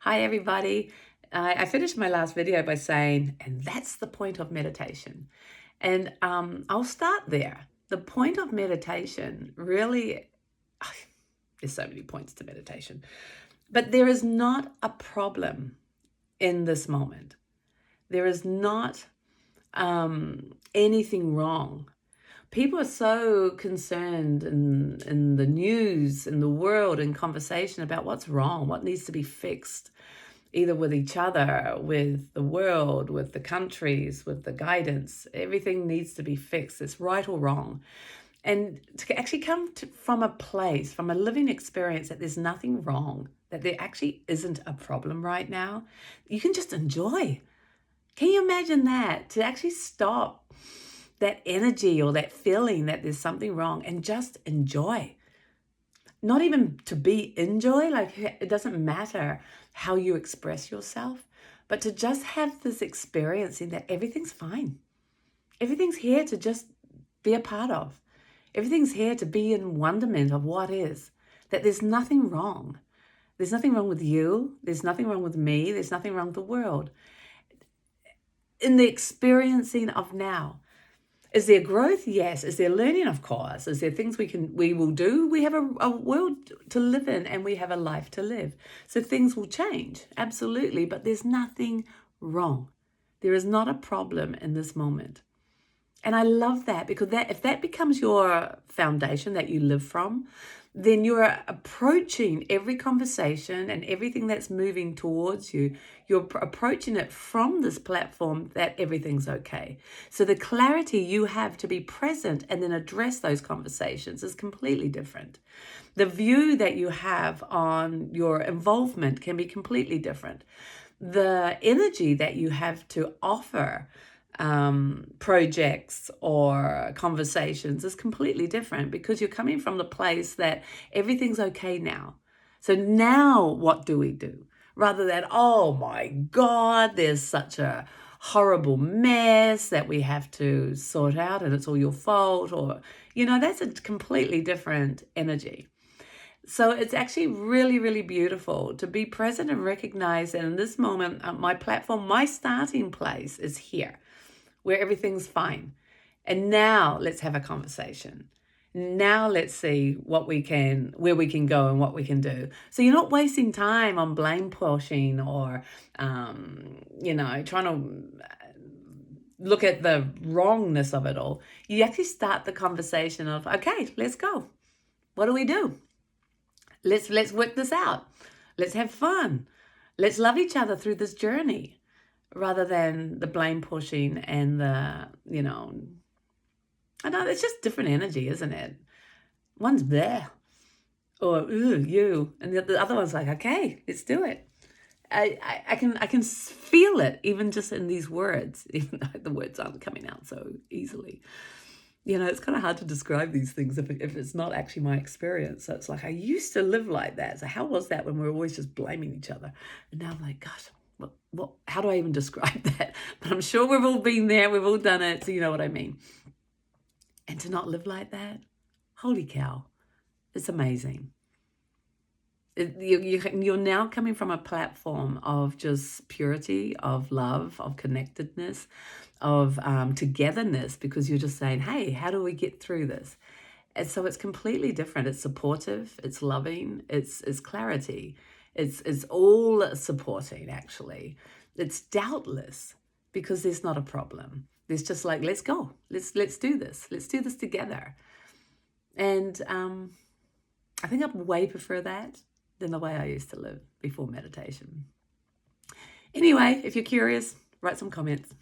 Hi, everybody. I finished my last video by saying, and that's the point of meditation. And I'll start there. The point of meditation really, there's so many points to meditation, but there is not a problem in this moment. There is not anything wrong. People are so concerned in the news, in the world, in conversation about what's wrong, what needs to be fixed, either with each other, with the world, with the countries, with the guidance. Everything needs to be fixed. It's right or wrong. And to actually from a place, from a living experience that there's nothing wrong, that there actually isn't a problem right now, you can just enjoy. Can you imagine that? To actually stop that energy or that feeling that there's something wrong and just enjoy. Not even to be in joy, like it doesn't matter how you express yourself, but to just have this experiencing that everything's fine. Everything's here to just be a part of. Everything's here to be in wonderment of what is, that there's nothing wrong. There's nothing wrong with you. There's nothing wrong with me. There's nothing wrong with the world. In the experiencing of now. Is there growth? Yes. Is there learning? Of course. Is there things we will do? We have a world to live in and we have a life to live. So things will change, absolutely. But there's nothing wrong. There is not a problem in this moment. And I love that, because if that becomes your foundation that you live from, then you're approaching every conversation and everything that's moving towards you, you're approaching it from this platform that everything's okay. So the clarity you have to be present and then address those conversations is completely different. The view that you have on your involvement can be completely different. The energy that you have to offer projects or conversations is completely different, because you're coming from the place that everything's okay now. So now what do we do? Rather than, oh my God, there's such a horrible mess that we have to sort out and it's all your fault, or, that's a completely different energy. So it's actually really, really beautiful to be present and recognize that in this moment, my platform, my starting place is here, where everything's fine. And now let's have a conversation. Now let's see where we can go and what we can do. So you're not wasting time on blame pushing or, trying to look at the wrongness of it all. You actually start the conversation of, okay, let's go. What do we do? Let's work this out. Let's have fun. Let's love each other through this journey, rather than the blame pushing and the, I know it's just different energy, isn't it? One's there, or ooh, you, and the other one's like, okay, let's do it. I can feel it even just in these words, even though the words aren't coming out so easily. It's kind of hard to describe these things if it's not actually my experience. So it's like, I used to live like that. So how was that when we were always just blaming each other? And now I'm like, gosh, what, how do I even describe that? But I'm sure we've all been there. We've all done it. So you know what I mean. And to not live like that, holy cow, it's amazing. You're now coming from a platform of just purity, of love, of connectedness, of togetherness, because you're just saying, hey, how do we get through this? And so it's completely different. It's supportive, it's loving, it's clarity. It's all supporting, actually. It's doubtless, because there's not a problem. There's just like, let's go. Let's do this. Let's do this together. And I think I'd way prefer that than the way I used to live before meditation. Anyway, if you're curious, write some comments.